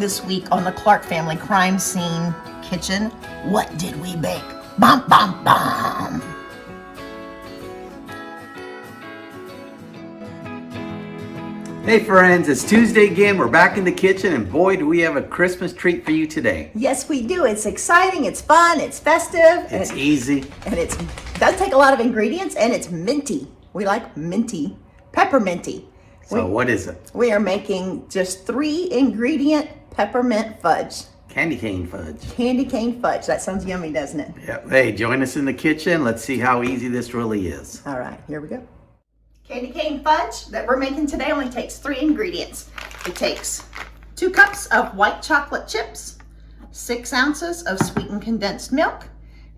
This week on the Clark Family Crime Scene Kitchen, what did we bake? Bum, bum, bum. Hey friends, it's Tuesday again. We're back in the kitchen and boy do we have a Christmas treat for you today. Yes, we do. It's exciting, it's fun, it's festive. It's easy. And it does take a lot of ingredients and it's minty. We like minty, pepperminty. So what is it? We are making just 3 ingredient peppermint fudge. Candy cane fudge. Candy cane fudge. That sounds yummy, doesn't it? Yep. Hey, join us in the kitchen. Let's see how easy this really is. All right, here we go. Candy cane fudge that we're making today only takes 3 ingredients. It takes 2 cups of white chocolate chips, 6 ounces of sweetened condensed milk,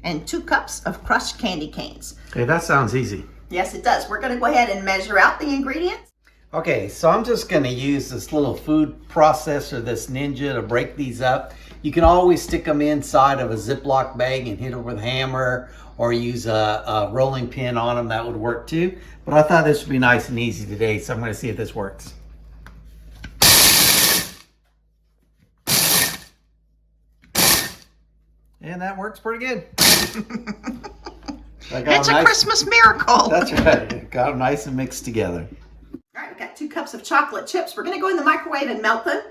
and 2 cups of crushed candy canes. Okay, that sounds easy. Yes, it does. We're gonna go ahead and measure out the ingredients. Okay, so I'm just gonna use this little food processor, this Ninja, to break these up. You can always stick them inside of a Ziploc bag and hit it with a hammer or use a rolling pin on them. That would work too. But I thought this would be nice and easy today, so I'm gonna see if this works. And that works pretty good. It's a Christmas miracle. That's right, got them nice and mixed together. All right, we've got 2 cups of chocolate chips. We're gonna go in the microwave and melt them.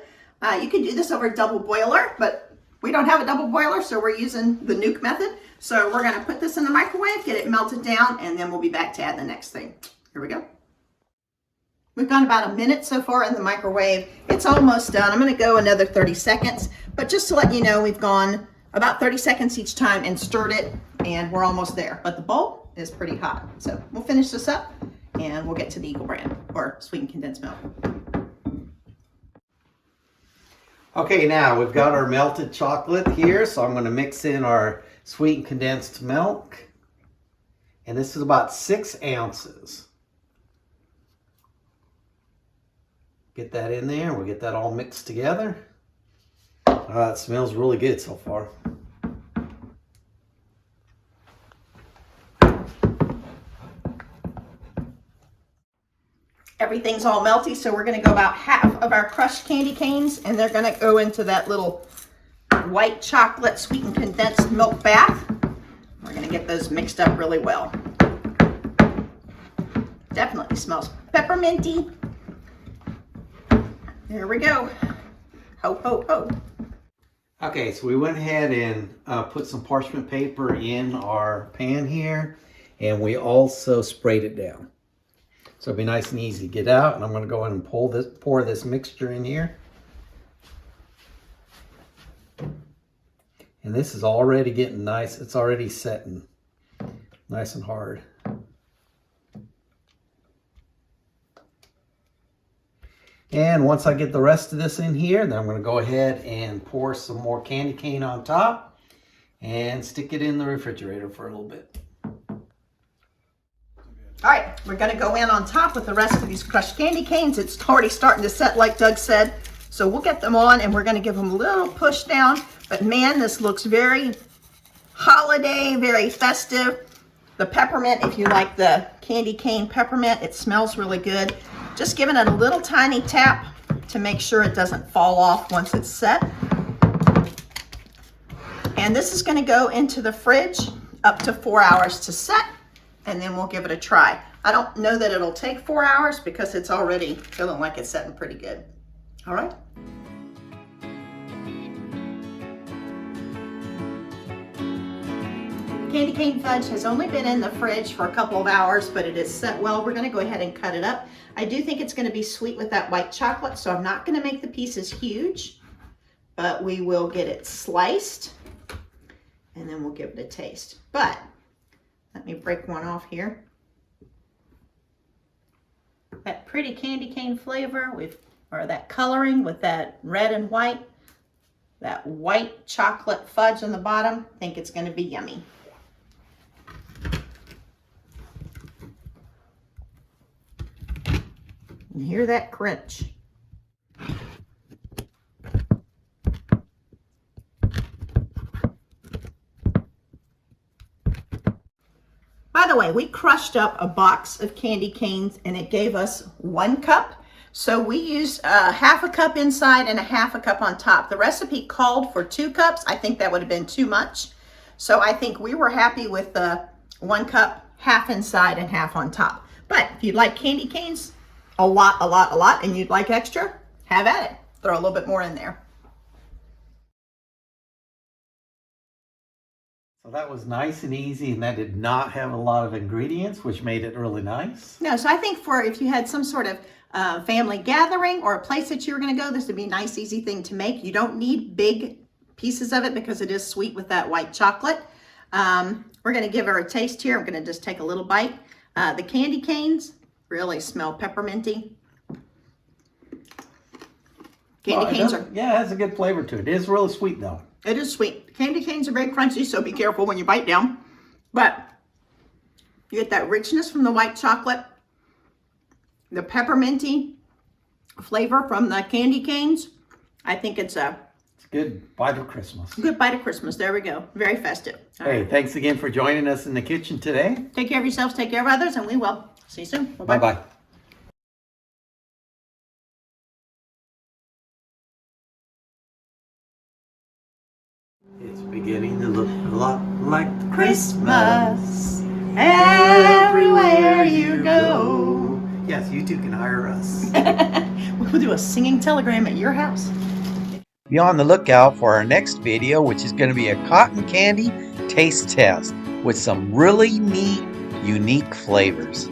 You can do this over a double boiler, but we don't have a double boiler, so we're using the nuke method. So we're gonna put this in the microwave, get it melted down, and then we'll be back to add the next thing. Here we go. We've gone about a minute so far in the microwave. It's almost done. I'm gonna go another 30 seconds, but just to let you know, we've gone about 30 seconds each time and stirred it, and we're almost there. But the bowl is pretty hot. So we'll finish this up, and we'll get to the Eagle brand, or sweetened condensed milk. Okay, now we've got our melted chocolate here, so I'm going to mix in our sweetened condensed milk. And this is about 6 ounces. Get that in there, we'll get that all mixed together. It smells really good so far. Everything's all melty, so we're going to go about half of our crushed candy canes, and they're going to go into that little white chocolate sweetened condensed milk bath. We're going to get those mixed up really well. Definitely smells pepperminty. There we go. Ho, ho, ho. Okay, so we went ahead and put some parchment paper in our pan here, and we also sprayed it down. So it'll be nice and easy to get out, and I'm going to go ahead and pour this mixture in here. And this is already getting nice. It's already setting nice and hard. And once I get the rest of this in here, then I'm going to go ahead and pour some more candy cane on top and stick it in the refrigerator for a little bit. All right, we're gonna go in on top with the rest of these crushed candy canes. It's already starting to set like Doug said. So we'll get them on and we're gonna give them a little push down. But man, this looks very holiday, very festive. The peppermint, if you like the candy cane peppermint, it smells really good. Just giving it a little tiny tap to make sure it doesn't fall off once it's set. And this is gonna go into the fridge up to 4 hours to set. And then we'll give it a try. I don't know that it'll take 4 hours because it's already feeling like it's setting pretty good. All right. Candy cane fudge has only been in the fridge for a couple of hours, but it is set well. We're gonna go ahead and cut it up. I do think it's gonna be sweet with that white chocolate, so I'm not gonna make the pieces huge, but we will get it sliced and then we'll give it a taste. But let me break one off here. That pretty candy cane flavor or that coloring with that red and white, that white chocolate fudge on the bottom, I think it's going to be yummy. And hear that crunch. By the way, we crushed up a box of candy canes and it gave us 1 cup, So we used half a cup inside and a half a cup on top. The recipe called for 2 cups. I think that would have been too much. So I think we were happy with the 1 cup, half inside and half on top. But if you'd like candy canes, a lot, and you'd like extra, have at it. Throw a little bit more in there. So that was nice and easy, and that did not have a lot of ingredients, which made it really nice. No, so I think for if you had some sort of family gathering or a place that you were going to go, this would be a nice, easy thing to make. You don't need big pieces of it because it is sweet with that white chocolate. We're going to give her a taste here. I'm going to just take a little bite. The candy canes really smell pepperminty. Candy canes are... Yeah, it has a good flavor to it. It is really sweet, though. It is sweet. Candy canes are very crunchy, so be careful when you bite down. But you get that richness from the white chocolate, the pepperminty flavor from the candy canes. I think it's a good bite of Christmas. Good bite of Christmas. There we go. Very festive. Hey, thanks again for joining us in the kitchen today. Take care of yourselves, take care of others, and we will see you soon. Bye-bye. Bye-bye. It's beginning to look a lot like Christmas everywhere you go. Yes, you two can hire us. We'll do a singing telegram at your house. Be on the lookout for our next video, which is going to be a cotton candy taste test with some really neat, unique flavors.